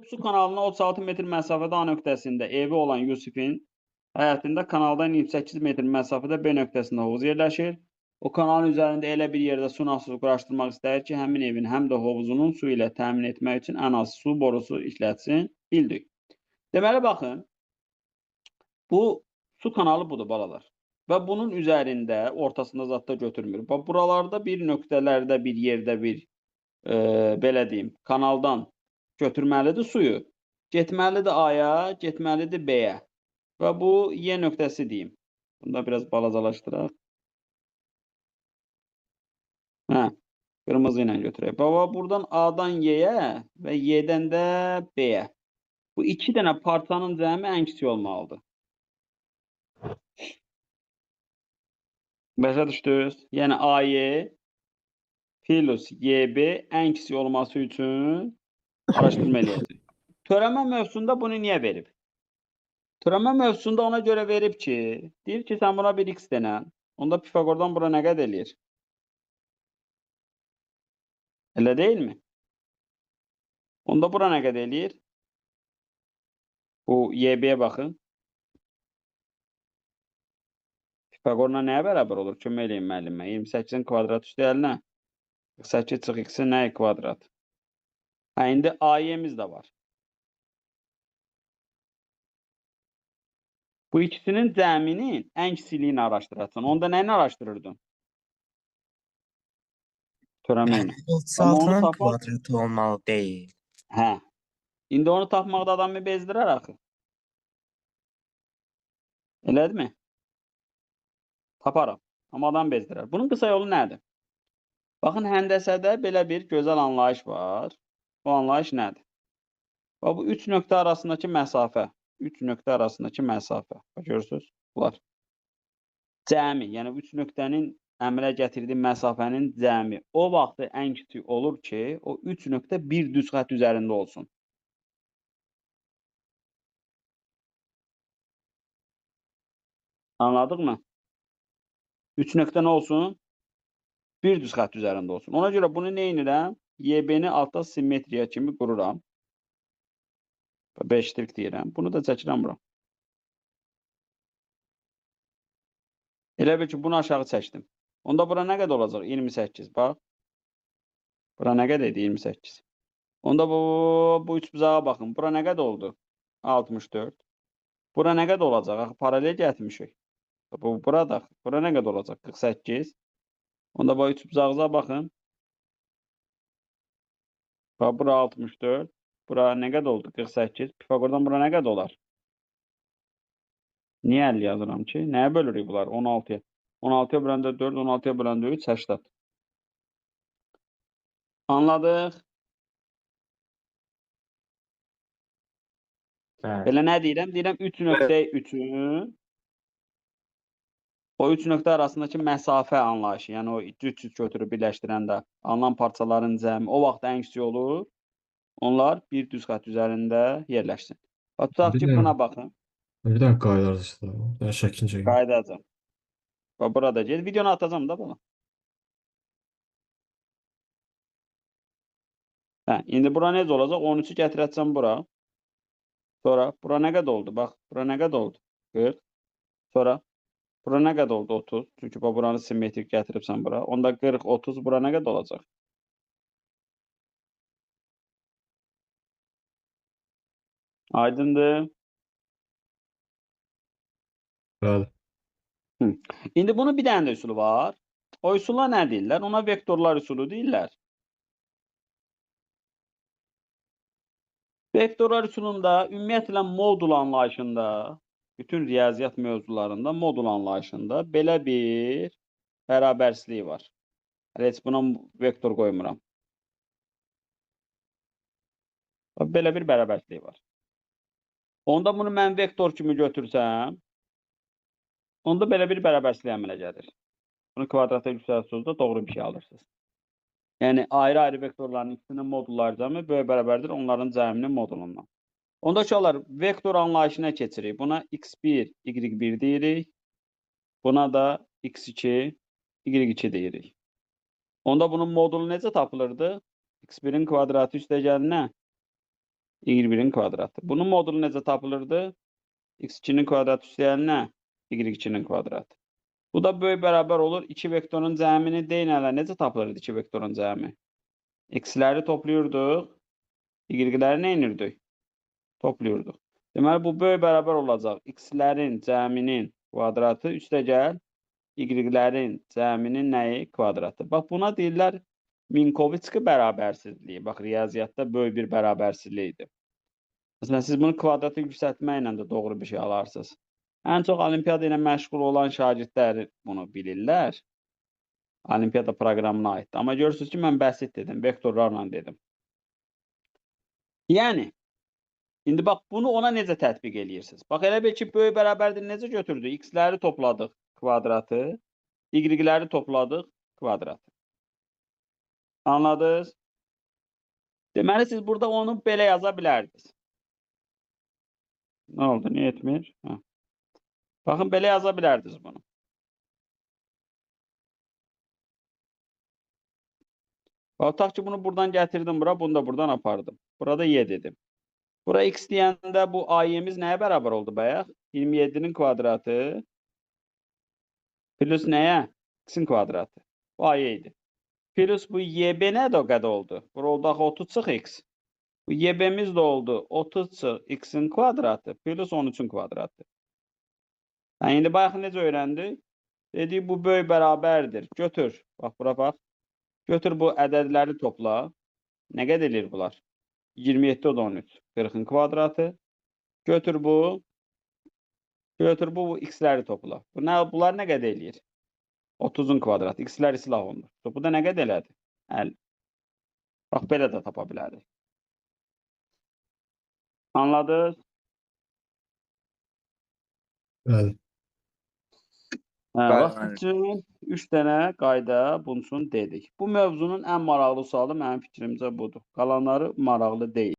Su kanalına 36 metr məsafədə A nöqtəsində evi olan Yusifin həyətində kanaldan 28 metr məsafədə B nöqtəsində hovuz yerləşir. O kanalın üzərində elə bir yerdə su nasosunu quraşdırmaq istəyir ki, həmin evin həm də hovuzunun su ilə təmin etmək üçün ən az su borusu işlətsin. Bildik. Deməli, baxın, bu su kanalı budur, balalar. Və bunun üzərində, ortasında zad da götürmür. Bax, buralarda bir nöqtələrdə, bir yerdə belə deyim, kanaldan götürməlidir suyu. Getməlidir A-ya, getməlidir B-yə. Və bu Y nöqtəsi deyim. Bunu da biraz balacalaşdıraq. Qırmızı ilə götürək. Baba, buradan A-dan Y-yə və Y-dən də B-yə. Bu iki dənə parçanın cəmi ən kiçik olmalıdır. Başa düşdünüz? Yəni A-Y plus Y-B ən kiçik olması üçün araşdırma eləyəcək. Törəmə mövzusunda bunu niyə verib? Törəmə mövzusunda ona görə verib ki, deyir ki, sən buna bir x denən, onda Pifagordan bura nə qəd eləyir? Elə deyilmi? Onda bura nə qəd eləyir? Bu Y-B-yə baxın. Pifagorla nəyə bərabər olur? Kömək eləyin müəllimə. 28-in kvadrat üstə əlinə. 48 çıx x-in nəyi kvadrat? Hə, indi A-y'miz də var. Bu ikisinin cəminin ən kiçiliyini araşdırasın. Onda nəyini araşdırırdın? Törəmə ilə. Amma onu 36'nın tapmaq... kvadratı olmalı değil. Hə. İndi onu tapmaqda adamı bezdirər axı. Elədirmi? Taparım. Amma adam bezdirər. Bunun qısa yolu nədir? Baxın, həndəsədə belə bir gözəl anlayış var. Bu anlayış nədir? Bax, bu 3 nöqtə arasındakı məsafə. 3 nöqtə arasındakı məsafə. Görürsünüz? Bunlar. Cəmi, yəni 3 nöqtənin əmələ gətirdiyi məsafənin cəmi o vaxtı ən kiçik olur ki, o 3 nöqtə bir düz xətt üzərində olsun. Anladıq mı? 3 nöqtə nə olsun? Bir düz xətt üzərində olsun. Ona görə bunu nə edirəm? YB-ni altta simmetriya kimi qururam. 5 trik deyirəm. Bunu da çəkirəm bura. Elə bil ki, bunu aşağı çəkdim. Onda bura nə qədər olacaq? 28. Bax. Bura nə qədər idi? 28. Onda bu üçbucağa baxın. Bura nə qədər oldu? 64. Bura nə qədər olacaq? Axı, paralel getmişik. Burada. Bura nə qədər olacaq? 48. Onda bu üçbucağıza baxın. Bax, bura 64. Bura nə qədər oldu? 48. Pifagordan bura nə qədər olar? Niyə 50 yazıram ki? Nəyə bölürük bunlar? 16-ya. 16-ya böləndə 4, 16-ya böləndə 3, 80. Anladıq? Belə nə deyirəm? Deyirəm 3.3-ün o 3 nöqtə arasındakı məsafə anlayışı, yəni o 300 götürüb birləşdirəndə alınan parçaların cəmi o vaxt ən kiçik olur. Onlar bir düz xətt üzərində yerləşsin. Tutaq ki, buna baxın. Bir dənə qayıdarız işte. Ben şəklini çəkim. Qaydacam. Bax, burada gel. Videonu atacağım da bunu. Hə, indi bura necə olacaq? 13-ü gətirəcəm bura. Sonra bura nə qədər oldu? Bax, bura nə qədər oldu? 40. Sonra bura nə qədər oldu? 30. Çünki buranı simmetrik gətiribsən bura. Onda 40, 30 bura nə qədər olacaq? Aydındır. Bəli. İndi bunun bir dənə də üsulu var. O üsulla nə deyirlər? Ona vektorlar üsulu deyirlər. Vektorlar üsulunda ümumiyyətlə modul anlayışında, bütün riyaziyyat mövzularında modul anlayışında belə bir bərabərsizlik var. Heç buna vektor qoymuram. Belə bir bərabərsizlik var. Onda bunu mən vektor kimi götürsəm, onda belə bir bərabərsizlik əmələ gəlir. Bunu kvadrata yüksəltsəniz də doğru bir şey alırsınız. Yəni ayrı-ayrı vektorların ikisinin modulları cəmi böyük bərabərdir onların cəminin modulundan. Onda uşaqlar vektor anlayışına keçirik. Buna x1, y1 deyirik. Buna da x2, y2 deyirik. Onda bunun modulu necə tapılırdı? x1-in kvadratı üstəgəlinə y1'in kvadratı. Bunun modulu necə tapılırdı? x2'nin kvadratı üstəgəl nə? y2'nin kvadratı. Bu da böyük bərabər olur. 2 vektorun cəmini deyin hələ. Necə tapılırdı 2 vektorun cəmi? X-ləri toplayırdıq. Y-ləri nə edirdik? Topluyorduk. Deməli, bu böyük bərabər olacaq. X-lərin cəminin kvadratı üstəgəl Y-lərin cəminin nəyi? Kvadratı. Bax, buna deyirlər Minkovitski bərabərsizliyi. Bax, riyaziyyatda böyük bir bərabərsizlikdir. Məsələn, siz bunu kvadratı yüksəltməklə də doğru bir şey alarsınız. Ən çox olimpiyada ilə məşğul olan şagirdlər bunu bilirlər. Olimpiyada proqramına aiddir. Amma görürsünüz ki, mən bəsit dedim, vektorlarla dedim. Yəni, indi bax, bunu ona necə tətbiq edirsiniz? Bax, elə bil ki, böyük bərabərdir, necə götürdük? X-ləri topladıq, kvadratı. Y-ləri topladıq, kvadratı. Anladınız? Deməli, siz burada onu belə yaza bilərdiniz. Nə oldu? Niyə etmir? Hə. Baxın, belə yaza bilərdiniz bunu. Tutaq ki, bunu buradan gətirdim bura, bunu da buradan apardım. Burada y dedim. Bura x deyəndə bu AY-miz nəyə bərabər oldu bayaq? 27'nin kvadratı plus nəyə? X-in kvadratı. Bu AY idi. Plus bu YB nə də o qədər oldu? Bura oldu axı 30 çıx x. Bu YB'miz də oldu 30 çıx x-in kvadratı plus 13'ün kvadratı. Yəni, indi bayaq necə öyrəndik? Dedik, bu böyük bərabərdir. Götür. Bax, bura bax. Götür bu ədədləri topla. Nə qədər edir bunlar? 27 o da 13. 40'ın kvadratı. Götür bu. Götür bu x-ləri topla. Bunlar nə qədər eləyir? 30'un kvadratı. X-lər silah olunur. Bu da nə qədər elədi? 50. Bax, belə də tapa bilərik. Anladınız? Bəli. Vaxt üçün 3 dənə qayda bunun üçün dedik. Bu mövzunun ən maraqlı sualı mənim fikrimcə budur. Qalanları maraqlı deyil.